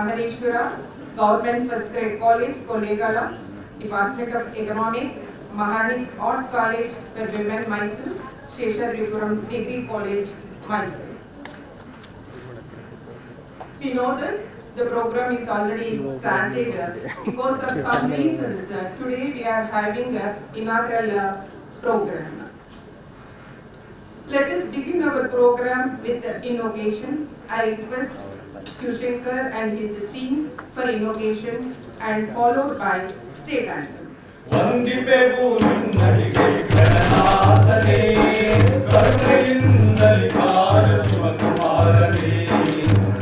Mahaleshwara, Government First Grade College, Kollegala, Department of Economics, Maharani's Arts College for Women, Mysore, Sheshadripuram Degree College, Mysore. We know that the program is already started because of some reasons. Today we are having an inaugural program. Let us begin our program with invocation. I request Shivshankar and his team for invocation and followed by state anthem. ವಂದಿಪೆವು ನಿನ್ನಡಿಗೆ ಗಣನಾಥನೇ ಕರುಣೆಯಿಂದಲಿ ಕಾಯ ಶಿವಕುಮಾರನೇ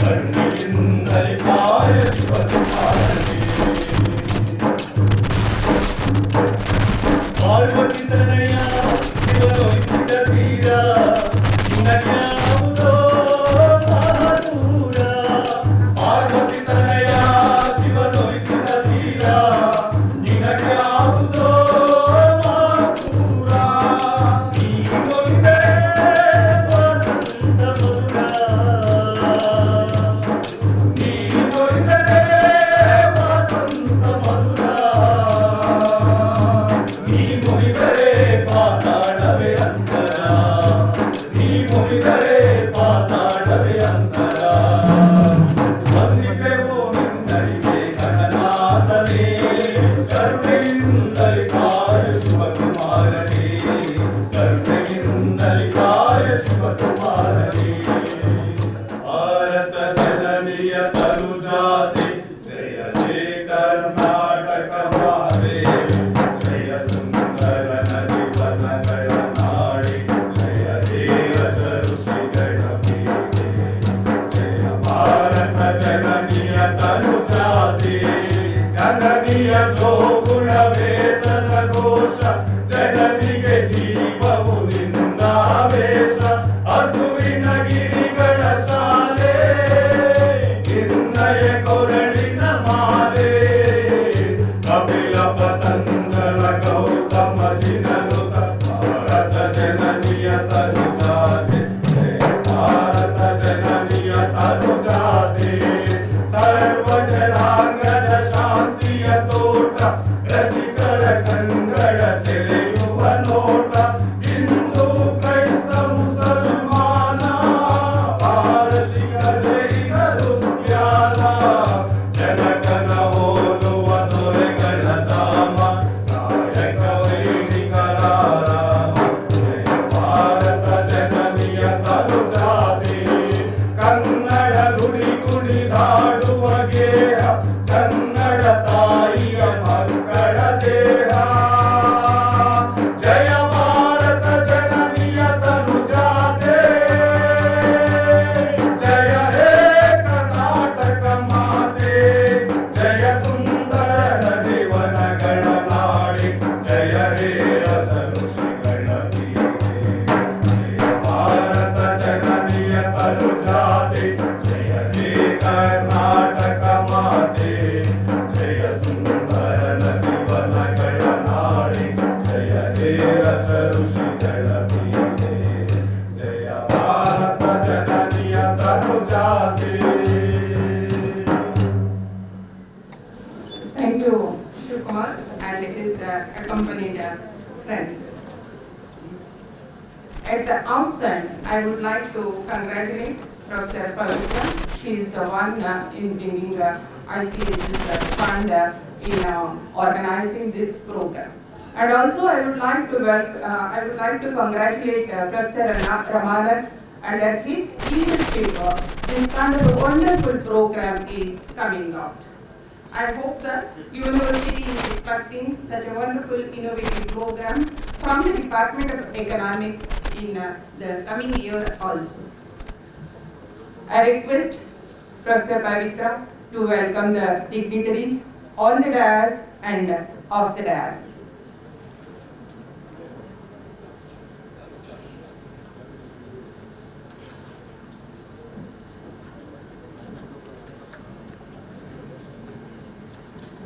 ಕರುಣೆಯಿಂದಲಿ ಕಾಯ ಶಿವಕುಮಾರನೇ ಪಾರ್ವತಿ ತನಯ ಶಿವನೊಲಿಸಿದ ತೀರ ನಿನ್ನಗ್ಯಾವುದೋ ಮಹಾದೂರ ಪಾರ್ವತಿ ತನಯ ಶಿವನೊಲಿಸಿದ ತೀರ ನಿನಗ್ಯಾವುದೋ ಮಹಾದೂರ ನೀನೊಲಿದರೆ ವಸಂತ ಮಧುರ ನೀನೊಲಿದರೆ ವಸಂತ ಮಧುರ ನೀ ಮುನಿದರೆ ಪಾತಾಳವೇ ಅಂತರ ನೀ ಮುನಿದರೆ ಪಾತಾಳವೇ ಅಂತರ ವಂದಿಪೆವು ನಿನ್ನಡಿಗೆ ಗಣನಾಥನೇ ಕರುಣೆಯಿಂದಲಿ ಕಾಯ ಶಿವಕುಮಾರನೇ ಕರುಣೆಯಿಂದಲಿ ಕಾಯ ಶಿವಕುಮಾರನೇ ಭಾರತ ಜನನಿಯ ತನುಜಾತೆ ಜಯ ಜಯ ಕರ್ನಾಟಕ ಮಾತೆ ಜಯ ಸುಂದರ ನದಿ ವನಗಳ ನಾಡಿ ಜಯ ಹೇ ರಸ ಋಷಿಗಳ ಪೀಠೆ ಜಯ ಭಾರತ ಜನನಿಯ ತನುಜಾತೆ ಜನನಿಯ ಜೋಗುಣ ವೇದದ ಘೋಷ ಜನನಿಗೆ ಜೀವವು ನಿನ್ನಾವೇಶ ಹಸುರಿನ ಗಿರಿಗಳ ಶಾಲೆ ನಿನ್ನಯ ಕೊರಳಿನ ಮಾಲೆ ಕಪಿಲ ಪತಂಜಲ ಗೌತಮ ಜಿನನುತ ಭಾರತ ಜನನಿಯ ತನುಜಾತೆ ಜಯ ಭಾರತ ಜನನಿಯ ತನುಜಾತೆ ಸರ್ವ ಜನಾಂಗದ ಶಾಂತಿಯ ತೋಟ ರಸಿಕರ ಕಂಗಡ ಸೆಳೆಯುವ ನೋಟ ಹಿಂದೂ ಕ್ರೈಸ್ತ ಮುಸಲ್ಮಾನ ಪಾರಸಿಕ ಜೈನರುದ್ಯಾನ ಜನಕನ ಹೋಲುವ ದೊರೆಗಳ ಧಾಮ ಕಾಯಕ ವೈಣಿಕರ ರಾಮ ಜಯ ಭಾರತ ಜನನಿಯ ತನುಜಾತೆ ಕನ್ನಡ ನುಡಿ ಕುಣಿದಾಡುವ ಗೇಹ ಕನ್ನಡ ತಾಯಿಯ ಮಕ್ಕಳ ದೇಹ ಜಯ ಭಾರತ ಜನನಿಯ ತನುಜಾತೆ ಜಯ ಹೇ ಕರ್ನಾಟಕ ಮಾತೆ ಜಯ ಸುಂದರ ನದಿ ವನಗಳ ನಾಡಿ ಜಯ ಹೇ ರಸ ಋಷಿಗಳ ಪೀಠೆ ಜಯ ಭಾರತ ಜನನಿಯ ತನುಜಾತೆ ಜಯ ಹೇ ಕರ್ನಾಟಕ ಮಾತೆ ಜಯ ಸುಂದರ ನದಿ ವನಗಳ ನಾಡಿ ಜಯ ಹೇ ರಸ ಋಷಿಗಳ ಪೀಠೆ ಜಯ ಭಾರತ ಜನನಿಯ ತನುಜಾತೆ. Thank you, Shivkumar and his accompanied friends. At the outset, I would like to congratulate Professor Pavitra. She is the one in bringing ICS's fund in organizing this program. And also, I would like to congratulate Professor Ramanand under his leadership. This kind of a wonderful program is coming out. I hope the university is expecting such a wonderful innovative program from the Department of Economics in the coming year also. I request Professor Pavitra to welcome the dignitaries on the dais and off the dais.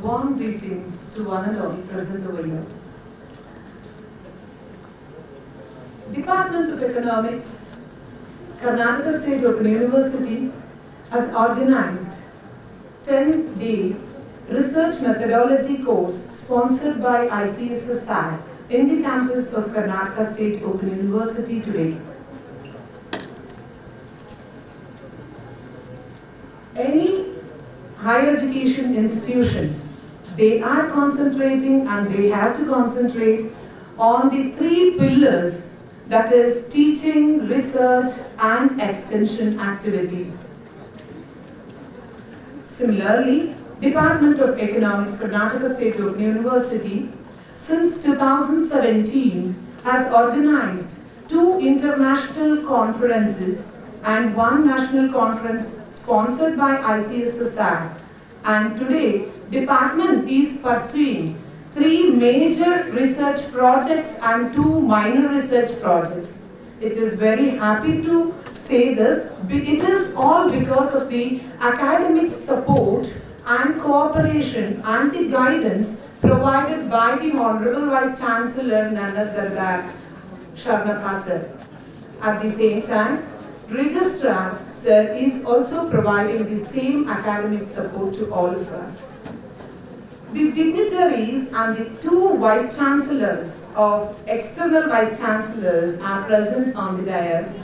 Warm greetings to one and all present over here. Department of Economics, Karnataka State Open University has organized 10-day research methodology course sponsored by ICSSI in the campus of Karnataka State Open University today. Any higher education institutions, they are concentrating and they have to concentrate on the three pillars, that is teaching, research and extension activities. Similarly, Department of Economics, Karnataka State Open University, since 2017 has organized 2 international conferences and 1 national conference sponsored by ICSSI. And today, department is pursuing 3 major research projects and 2 minor research projects. It is very happy to say this. It is all because of the academic support and cooperation and the guidance provided by the Honorable Vice Chancellor none other than Sharnappa sir. At the same time, Registrar sir is also providing the same academic support to all of us. The dignitaries and the 2 Vice Chancellors of external Vice Chancellors are present on the dais.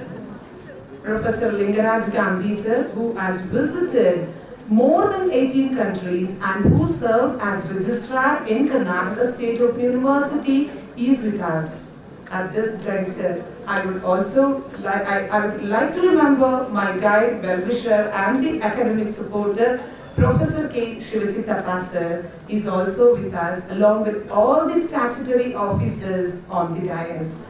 Professor Lingaraj Gandhi sir, who has visited more than 18 countries and who served as registrar in Karnataka State Open University, is with us. At this juncture, I would like to remember my guide, well-wisher and the academic supporter, Professor K. Shivachitappa sir is also with us, along with all the statutory officers on the dais.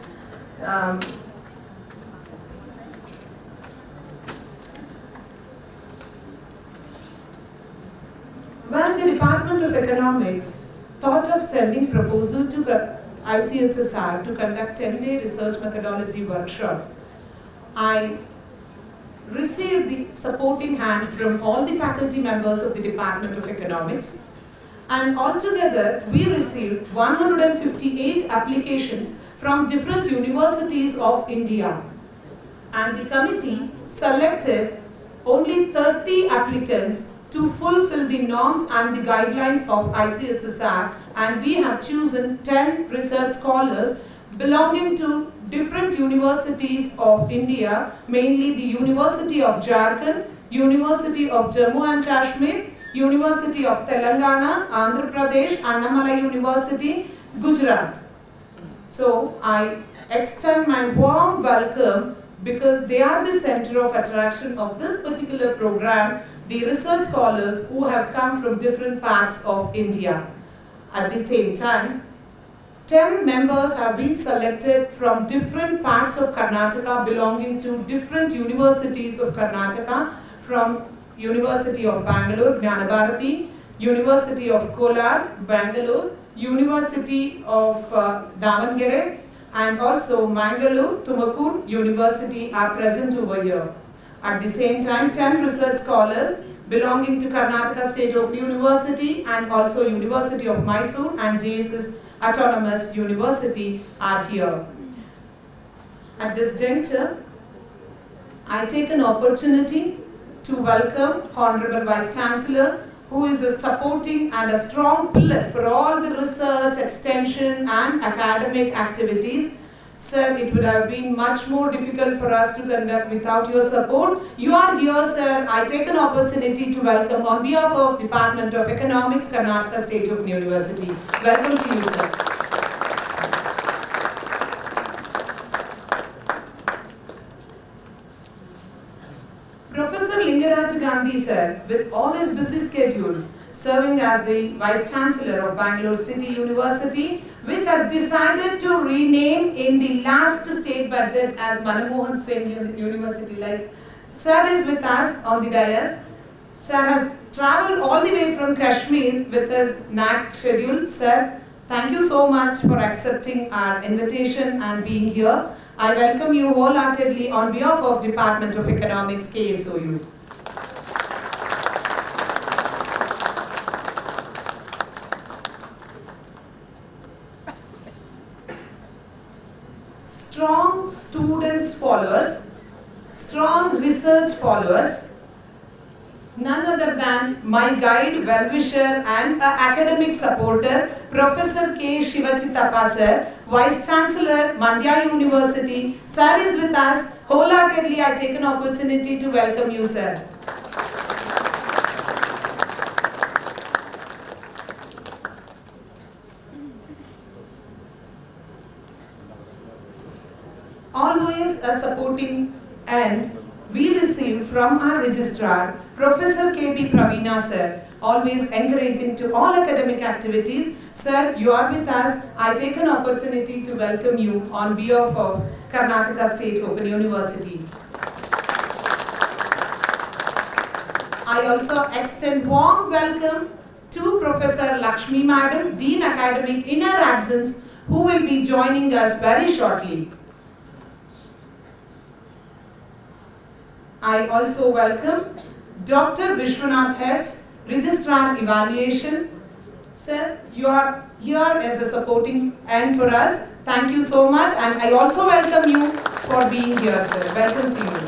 When the Department of Economics thought of sending proposal to ICSSR to conduct 10-day research methodology workshop, I received the supporting hand from all the faculty members of the Department of Economics, and altogether we received 158 applications from different universities of India, and the committee selected only 30 applicants to fulfill the norms and the guidelines of ICSSR, and we have chosen 10 research scholars belonging to different universities of India, mainly the University of Jharkhand, University of Jammu and Kashmir, University of Telangana, Andhra Pradesh, Annamalai University, Gujarat. So I extend my warm welcome because they are the center of attraction of this particular program, the research scholars who have come from different parts of India. At the same time, 10 members have been selected from different parts of Karnataka belonging to different universities of Karnataka, from University of Bangalore, Jnanabharati, University of Kolar, Bangalore, University of Davangere, and also Mangalore, Tumakuru University are present over here. At the same time, 10 research scholars belonging to Karnataka State Open University and also University of Mysore and JSS Autonomous University are here. At this juncture, I take an opportunity to welcome Honorable Vice Chancellor, who is a supporting and a strong pillar for all the research, extension and academic activities. Sir, it would have been much more difficult for us to conduct without your support. You are here, sir. I take an opportunity to welcome on behalf of Department of Economics, Karnataka State Open University. Welcome to you, sir. Professor Lingaraj Gandhi, sir, with all his busy schedule, serving as the Vice Chancellor of Bangalore City University, which has decided to rename in the last state budget as Manmohan Singh University. Like, sir is with us on the dais. Sir has travelled all the way from Kashmir with his NAC schedule. Sir, thank you so much for accepting our invitation and being here. I welcome you wholeheartedly on behalf of Department of Economics, KSOU. Strong students followers, strong research followers, none other than my guide, well-wisher and academic supporter, Professor K. Shivachittappa sir, Vice Chancellor, Mandya University. Sir is with us. Wholeheartedly, I take an opportunity to welcome you, sir. Always a supporting and we receive from our registrar, Professor K.B. Praveena sir, always encouraging to all academic activities. Sir, you are with us. I take an opportunity to welcome you on behalf of Karnataka State Open University. I also extend warm welcome to Professor Lakshmi Madam, Dean Academic in her absence, who will be joining us very shortly. I also welcome Dr. Vishwanath H, Registrar Evaluation. Sir, you are here as a supporting end for us. Thank you so much, and I also welcome you for being here, sir. Welcome to you.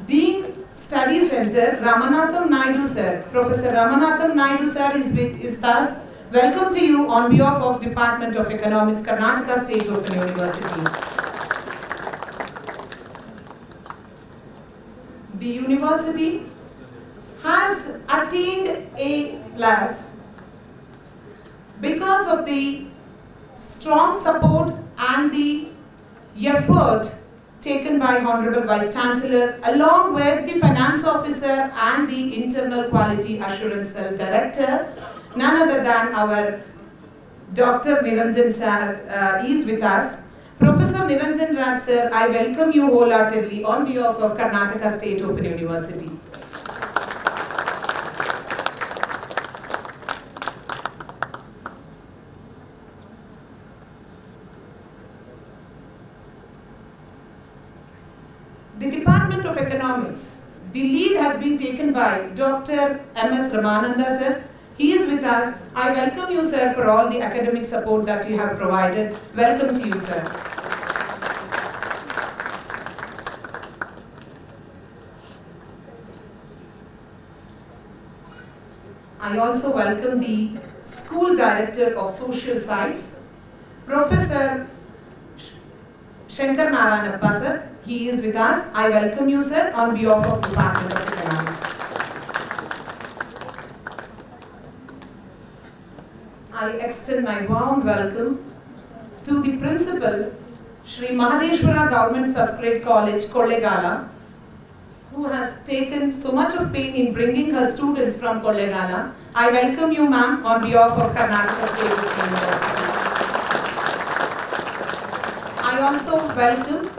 Dean Study Center, Ramanatham Naidu sir. Professor Ramanatham Naidu sir is thus. Welcome to you on behalf of Department of Economics, Karnataka State Open University. The university has attained A+ because of the strong support and the effort taken by Honorable Vice Chancellor along with the Finance Officer and the Internal Quality Assurance Cell Director. None other than our Dr. Niranjan sir is with us. Professor Niranjan Raj sir, I welcome you wholeheartedly on behalf of Karnataka State Open University. The Department of Economics, the lead has been taken by Dr. M.S. Ramananda sir. He is with us. I welcome you, sir, for all the academic support that you have provided. Welcome to you, sir. I also welcome the School Director of Social Science, Professor Shankar Narayanappa, sir. He is with us. I welcome you, sir, on behalf of Department of Economics. I extend my warm welcome to the Principal, Shri Mahadeshwara Government First Grade College, Kollegala, who has taken so much of pain in bringing her students from Kollegala. I welcome you, ma'am, on behalf of Karnataka State University. I also welcome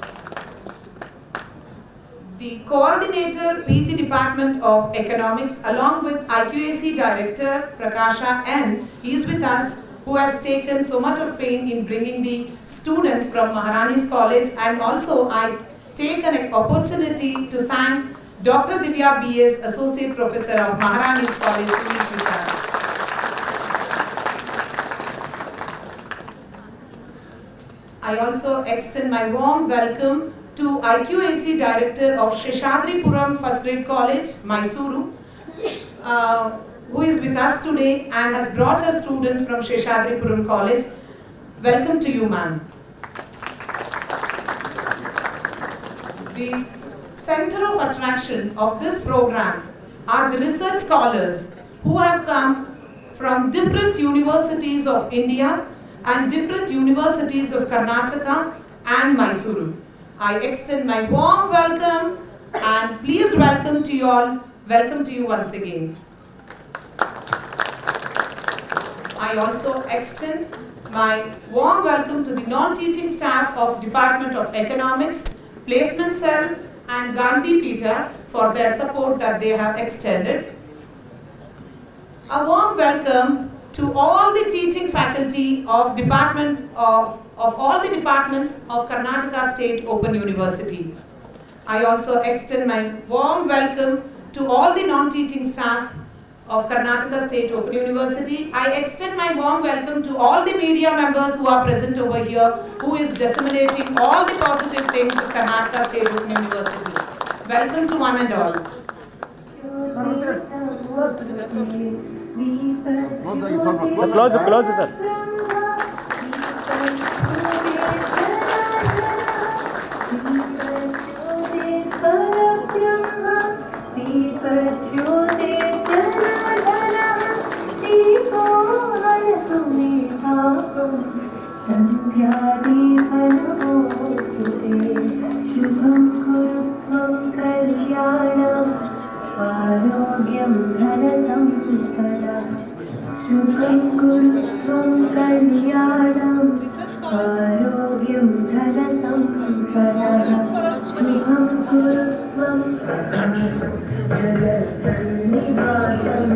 the Coordinator, PG Department of Economics, along with IQAC Director, Prakasha N. He is with us, who has taken so much of pain in bringing the students from Maharani's College. And also, I take an opportunity to thank Dr. Divya B.S., Associate Professor of Maharani's College, who is with us. I also extend my warm welcome to IQAC Director of Sheshadripuram First Grade College, Mysore, who is with us today and has brought her students from Sheshadripuram College. Welcome to you, ma'am. The center of attraction of this program are the research scholars who have come from different universities of India and different universities of Karnataka and Mysore. I extend my warm welcome and please welcome to you all. Welcome to you once again. I also extend my warm welcome to the non-teaching staff of Department of Economics, Placement Cell and Gandhi Peter for their support that they have extended. A warm welcome to all the teaching faculty of all the departments of Karnataka State Open University. I also extend my warm welcome to all the non-teaching staff of Karnataka State Open University. I extend my warm welcome to all the media members who are present over here, who is disseminating all the positive things of Karnataka State Open University. Welcome to one and all. Close, sir. शुभं कुरुत्वं कल्याणं आरोग्यं धनसंपदः शुभं कुरुत्वं कल्याणं आरोग्यं धनसंपदः शुभं कुरुत्वं जगत्सन्निवासं